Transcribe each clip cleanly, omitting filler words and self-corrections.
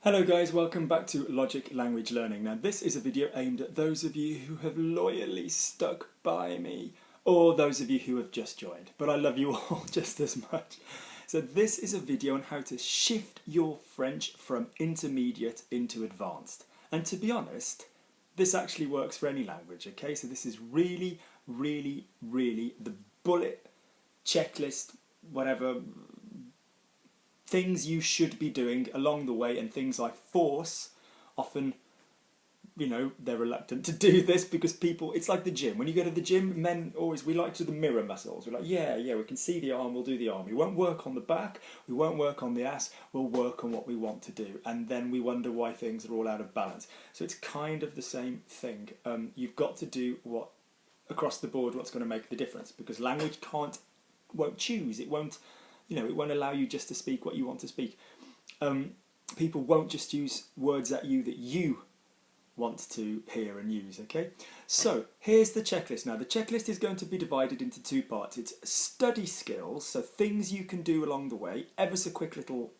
Hello guys, welcome back to Logic Language Learning. Now this is a video aimed at those of you who have loyally stuck by me, or those of you who have just joined, but I love you all just as much. So this is a video on how to shift your French from intermediate into advanced. And to be honest, this actually works for any language, okay? So this is really the bullet, checklist, whatever, things you should be doing along the way, and things I force. Often, they're reluctant to do this because people, it's like the gym. When you go to the gym, men always, we like to do the mirror muscles. We're like, yeah, we can see the arm, we'll do the arm. We won't work on the back, we won't work on the ass, we'll work on what we want to do. And then we wonder why things are all out of balance. So it's kind of the same thing. You've got to do what, across the board, what's going to make the difference, because language won't choose, it won't allow you just to speak what you want to speak. People won't just use words at you that you want to hear and use, okay? So here's the checklist. Now the checklist is going to be divided into two parts. It's study skills, so things you can do along the way, ever so quick little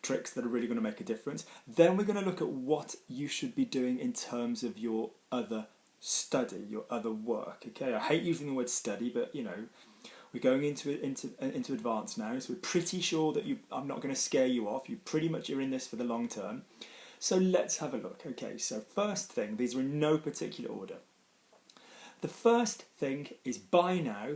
tricks that are really going to make a difference. Then we're going to look at what you should be doing in terms of your other study, your other work, okay? I hate using the word study, but we're going into advanced now, so we're pretty sure that I'm not going to scare you off. You're in this for the long term. So let's have a look. Okay, so first thing, these are in no particular order. The first thing is by now,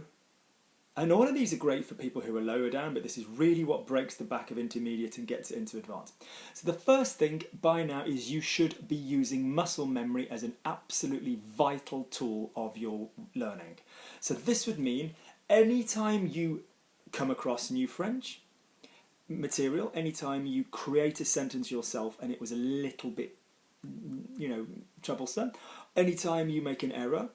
and all of these are great for people who are lower down, but this is really what breaks the back of intermediate and gets it into advanced. So the first thing by now is you should be using muscle memory as an absolutely vital tool of your learning. So this would mean anytime you come across new French material, anytime you create a sentence yourself and it was a little bit, troublesome, anytime you make an error,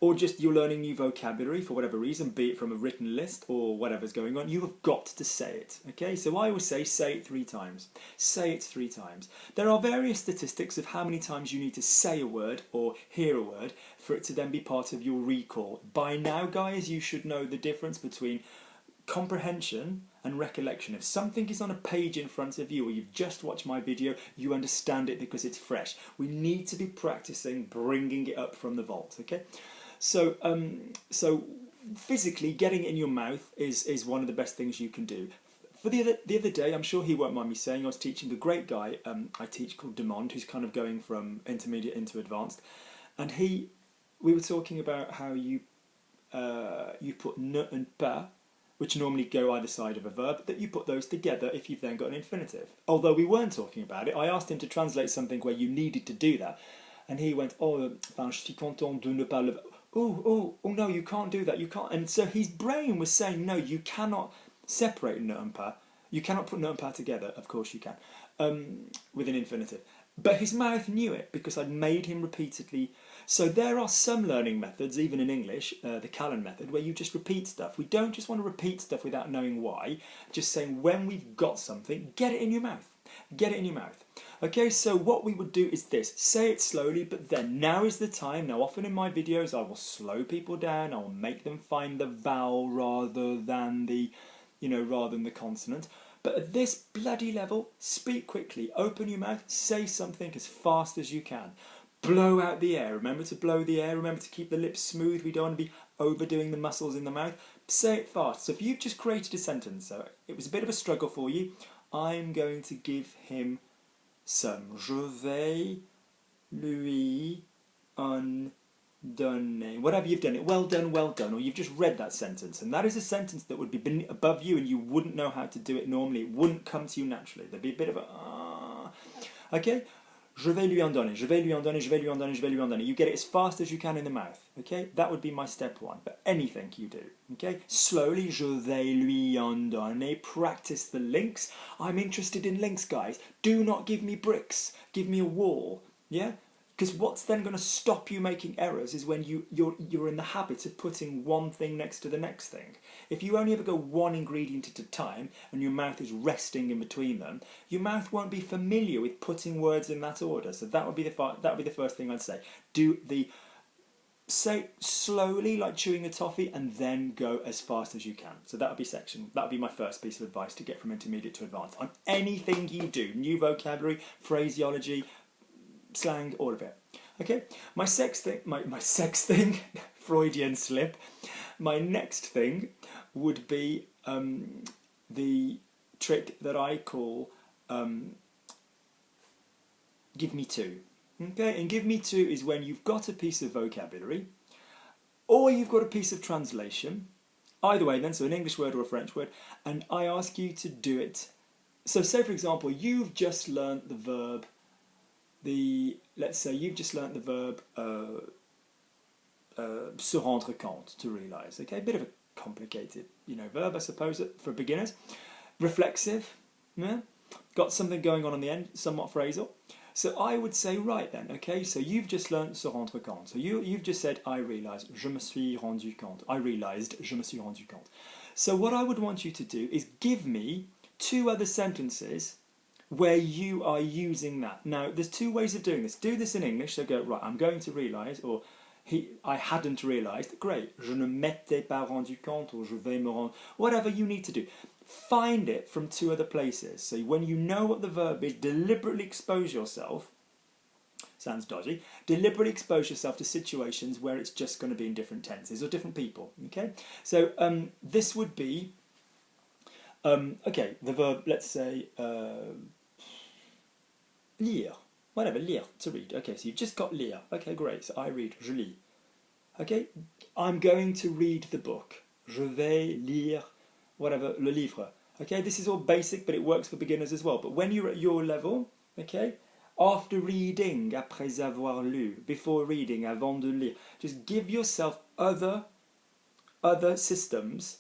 or just you're learning new vocabulary for whatever reason, be it from a written list or whatever's going on, you have got to say it, okay? So I always say it 3 times. Say it 3 times. There are various statistics of how many times you need to say a word or hear a word for it to then be part of your recall. By now, guys, you should know the difference between comprehension and recollection. If something is on a page in front of you, or you've just watched my video, you understand it because it's fresh. We need to be practicing bringing it up from the vault, okay? So, physically getting it in your mouth is one of the best things you can do. For the other day, I'm sure he won't mind me saying, I was teaching a great guy I teach called Demond, who's kind of going from intermediate into advanced, and we were talking about how you put ne and pas, which normally go either side of a verb, that you put those together if you've then got an infinitive. Although we weren't talking about it, I asked him to translate something where you needed to do that, and he went, je suis content de ne pas le... Oh, no, you can't do that, you can't. And so his brain was saying, no, you cannot separate ne and pas. You cannot put ne and pas together. Of course you can, with an infinitive. But his mouth knew it because I'd made him repeatedly. So there are some learning methods, even in English, the Callan method, where you just repeat stuff. We don't just want to repeat stuff without knowing why. Just saying when we've got something, get it in your mouth. Get it in your mouth. Okay, so what we would do is this. Say it slowly, but then now is the time. Now, often in my videos, I will slow people down. I will make them find the vowel rather than the consonant. But at this bloody level, speak quickly. Open your mouth. Say something as fast as you can. Blow out the air. Remember to blow the air. Remember to keep the lips smooth. We don't want to be overdoing the muscles in the mouth. Say it fast. So if you've just created a sentence, so it was a bit of a struggle for you, I'm going to give him some. Je vais lui en donner. Whatever you've done it. Well done, or you've just read that sentence. And that is a sentence that would be above you and you wouldn't know how to do it normally. It wouldn't come to you naturally. There'd be a bit of a... Okay? Je vais lui en donner, je vais lui en donner, je vais lui en donner, je vais lui en donner. You get it as fast as you can in the mouth, okay? That would be my step 1. But anything you do, okay? Slowly, je vais lui en donner. Practice the links. I'm interested in links, guys. Do not give me bricks. Give me a wall, yeah? Because what's then going to stop you making errors is when you're in the habit of putting one thing next to the next thing. If you only ever go one ingredient at a time and your mouth is resting in between them, your mouth won't be familiar with putting words in that order. So that would be the first thing I'd say. Do the say slowly, like chewing a toffee, and then go as fast as you can. So that would be my first piece of advice to get from intermediate to advanced on anything you do. New vocabulary, phraseology, slang, all of it. Okay, my sex thing, Freudian slip. My next thing would be the trick that I call give me two. Okay, and give me two is when you've got a piece of vocabulary or you've got a piece of translation, either way then, so an English word or a French word, and I ask you to do it. So say for example, you've just learnt the verb, let's say you've just learnt the verb se rendre compte, to realise. Okay, a bit of a complicated, verb, I suppose, for beginners. Reflexive, yeah? Got something going on the end, somewhat phrasal. So I would say, right then, okay, so you've just learnt se rendre compte. So you've just said, I realised, je me suis rendu compte. I realised, je me suis rendu compte. So what I would want you to do is give me two other sentences where you are using that. Now, there's two ways of doing this. Do this in English, so go, right, I'm going to realise, or I hadn't realised, great, je ne m'étais pas rendu compte, or je vais me rendre, whatever you need to do. Find it from two other places. So when you know what the verb is, deliberately expose yourself, sounds dodgy, deliberately expose yourself to situations where it's just going to be in different tenses or different people, okay? So this would be, okay, the verb, let's say, lire, whatever, lire, to read. Okay, so you've just got lire. Okay, great, so I read, je lis. Okay, I'm going to read the book. Je vais lire, whatever, le livre. Okay, this is all basic, but it works for beginners as well. But when you're at your level, okay, after reading, après avoir lu, before reading, avant de lire, just give yourself other systems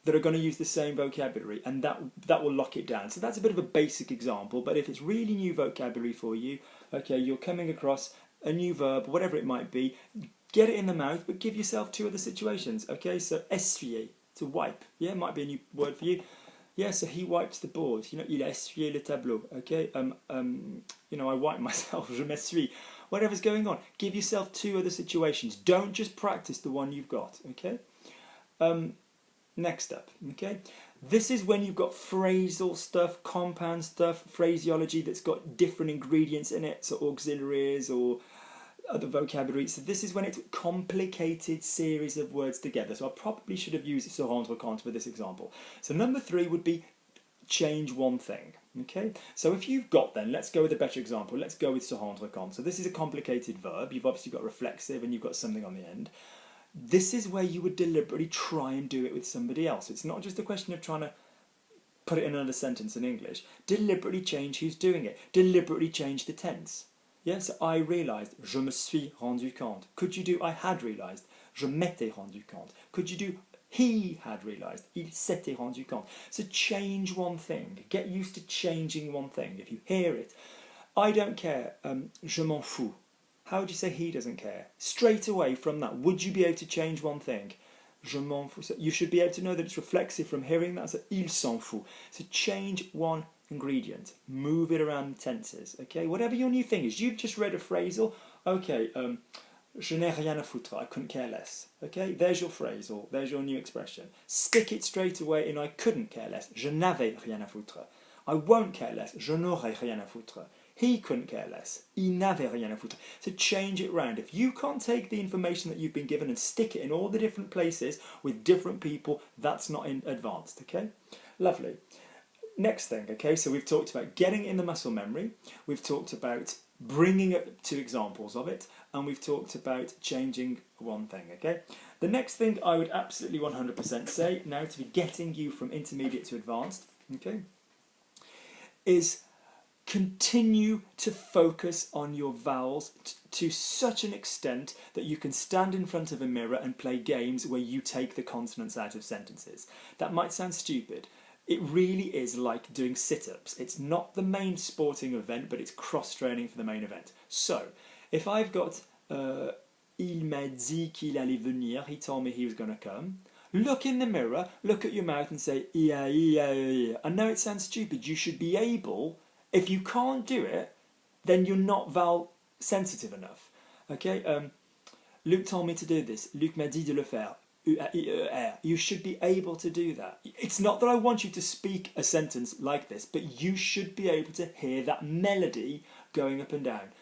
that are going to use the same vocabulary, and that will lock it down. So that's a bit of a basic example, but if it's really new vocabulary for you, okay, you're coming across a new verb, whatever it might be, get it in the mouth, but give yourself two other situations. Okay, so essuyer, to wipe, yeah, might be a new word for you. Yeah, so he wipes the board, il a essuyé le tableau. Okay, I wipe myself, je m'essuie. Whatever's going on, give yourself two other situations. Don't just practice the one you've got. Okay. Next up, okay, this is when you've got phrasal stuff, compound stuff, phraseology that's got different ingredients in it, so auxiliaries or other vocabulary. So this is when it's a complicated series of words together. So I probably should have used se rendre compte for this example. So number 3 would be change one thing. Okay, so if you've got then, let's go with a better example. Let's go with se rendre compte. So this is a complicated verb. You've obviously got reflexive and you've got something on the end. This is where you would deliberately try and do it with somebody else. It's not just a question of trying to put it in another sentence in English. Deliberately change who's doing it. Deliberately change the tense. Yes, I realised, je me suis rendu compte. Could you do I had realised? Je m'étais rendu compte. Could you do he had realised? Il s'était rendu compte. So change one thing. Get used to changing one thing. If you hear it, I don't care, je m'en fous. How would you say he doesn't care? Straight away from that, would you be able to change one thing? Je m'en fous. So you should be able to know that it's reflexive from hearing that. So il s'en fout. So change one ingredient. Move it around tenses. Okay, whatever your new thing is. You've just read a phrasal. Okay, je n'ai rien à foutre. I couldn't care less. Okay, there's your phrasal. There's your new expression. Stick it straight away in I couldn't care less. Je n'avais rien à foutre. I won't care less. Je n'aurais rien à foutre. He couldn't care less. Il n'avait rien à foutre. So change it round. If you can't take the information that you've been given and stick it in all the different places with different people, that's not in advanced, okay? Lovely. Next thing, okay, so we've talked about getting in the muscle memory. We've talked about bringing up 2 examples of it. And we've talked about changing one thing, okay? The next thing I would absolutely 100% say, now to be getting you from intermediate to advanced, okay, is continue to focus on your vowels to such an extent that you can stand in front of a mirror and play games where you take the consonants out of sentences. That might sound stupid. It really is like doing sit-ups. It's not the main sporting event, but it's cross-training for the main event. So, if I've got il m'a dit qu'il allait venir, he told me he was going to come, look in the mirror, look at your mouth and say, ia, ia, ia. I know it sounds stupid. You should be able. If you can't do it, then you're not vowel sensitive enough. Okay, Luc told me to do this. Luc m'a dit de le faire. U-A-I-E-R. You should be able to do that. It's not that I want you to speak a sentence like this, but you should be able to hear that melody going up and down.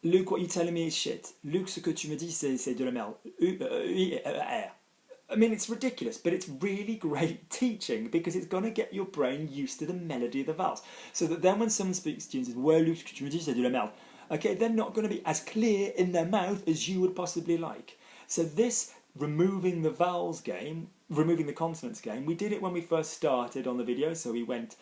Luc, what you're telling me is shit. Luc, ce que tu me dis, c'est de la merde. U-E-R. I mean, it's ridiculous, but it's really great teaching because it's going to get your brain used to the melody of the vowels. So that then when someone speaks to you and says, ouais, Luc, ce que tu me dis, c'est de la merde. Okay, they're not going to be as clear in their mouth as you would possibly like. So this removing the vowels game, removing the consonants game, we did it when we first started on the video. So we went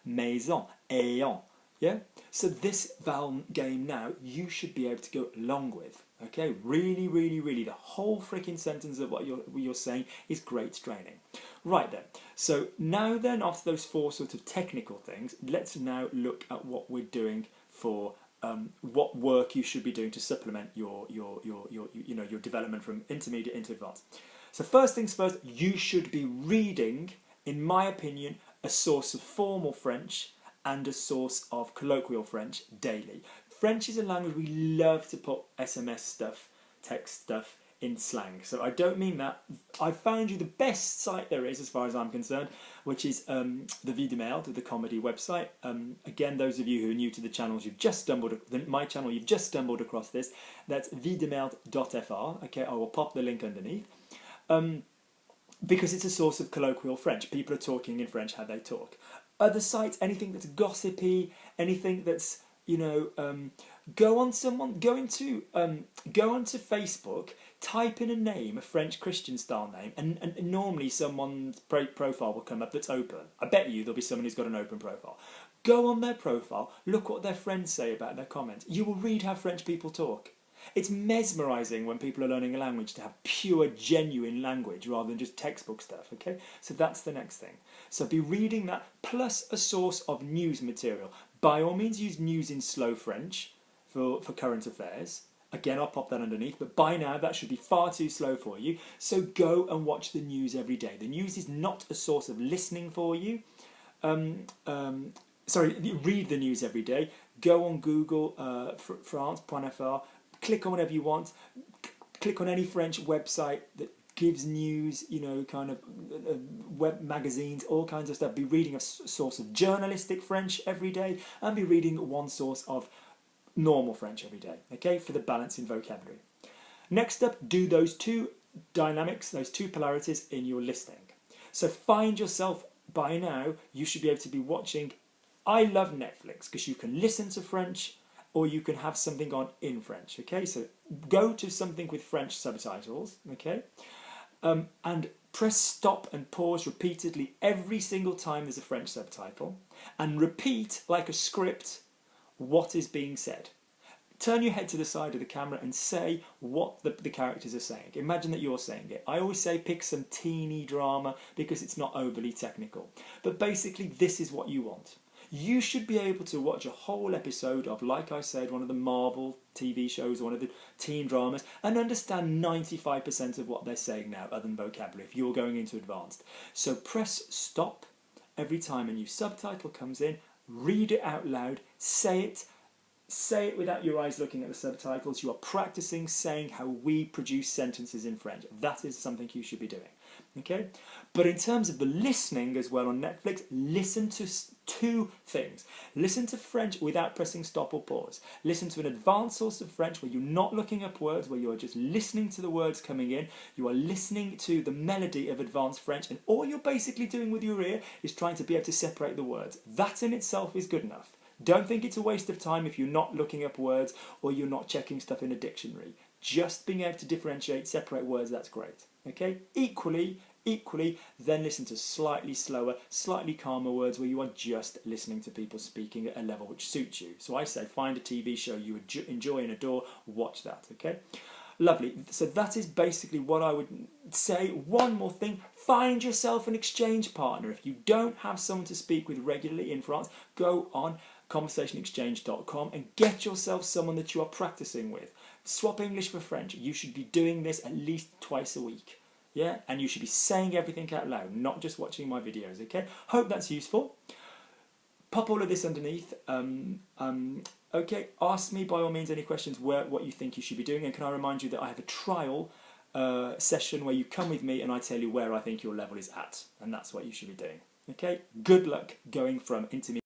maison, ayant. Yeah? So this vowel game now, you should be able to go along with. Okay? Really, really, really, the whole freaking sentence of what you're saying is great training. Right then. So now then, after those four sort of technical things, let's now look at what we're doing for what work you should be doing to supplement your development from intermediate into advanced. So first things first, you should be reading, in my opinion, a source of formal French and a source of colloquial French daily. French is a language we love to put SMS stuff, text stuff in slang. So I don't mean that. I found you the best site there is as far as I'm concerned, which is the Vie de Merde, the comedy website. Again, those of you who are new to the channels, my channel, you've just stumbled across this. That's videmerde.fr. Okay, I will pop the link underneath. Because it's a source of colloquial French. People are talking in French how they talk. Other sites, anything that's gossipy, anything that's, go onto Facebook, type in a name, a French Christian style name, and normally someone's profile will come up that's open. I bet you there'll be someone who's got an open profile. Go on their profile, look what their friends say about their comments. You will read how French people talk. It's mesmerising when people are learning a language to have pure, genuine language rather than just textbook stuff, okay? So that's the next thing. So be reading that, plus a source of news material. By all means, use news in slow French for current affairs. Again, I'll pop that underneath, but by now that should be far too slow for you. So go and watch the news every day. The news is not a source of listening for you. Read the news every day. Go on Google, France.fr. Click on whatever you want. Click on any French website that gives news, kind of web magazines, all kinds of stuff. Be reading a source of journalistic French every day and be reading one source of normal French every day, okay, for the balance in vocabulary. Next up, do those two dynamics, those two polarities in your listening. So find yourself, by now, you should be able to be watching. I love Netflix because you can listen to French or you can have something on in French, okay? So go to something with French subtitles, okay? And press stop and pause repeatedly every single time there's a French subtitle and repeat, like a script, what is being said. Turn your head to the side of the camera and say what the characters are saying. Imagine that you're saying it. I always say pick some teeny drama because it's not overly technical. But basically, this is what you want. You should be able to watch a whole episode of, like I said, one of the Marvel TV shows, one of the teen dramas, and understand 95% of what they're saying now, other than vocabulary, if you're going into advanced. So press stop every time a new subtitle comes in, read it out loud, say it without your eyes looking at the subtitles. You are practicing saying how we produce sentences in French. That is something you should be doing. Okay? But in terms of the listening as well on Netflix, listen to two things. Listen to French without pressing stop or pause. Listen to an advanced source of French where you're not looking up words, where you are just listening to the words coming in. You are listening to the melody of advanced French, and all you're basically doing with your ear is trying to be able to separate the words. That in itself is good enough. Don't think it's a waste of time if you're not looking up words or you're not checking stuff in a dictionary. Just being able to differentiate, separate words, that's great. Okay? Equally, then listen to slightly slower, slightly calmer words where you are just listening to people speaking at a level which suits you. So I say find a TV show you would enjoy and adore, watch that, okay? Lovely. So that is basically what I would say. One more thing, find yourself an exchange partner. If you don't have someone to speak with regularly in France, go on conversationexchange.com and get yourself someone that you are practicing with. Swap English for French. You should be doing this at least twice a week. Yeah, and you should be saying everything out loud, not just watching my videos, okay? Hope that's useful. pop all of this underneath. Okay, ask me by all means any questions what you think you should be doing, and can I remind you that I have a trial session where you come with me and I tell you where I think your level is at, and that's what you should be doing. Okay, good luck going from intermediate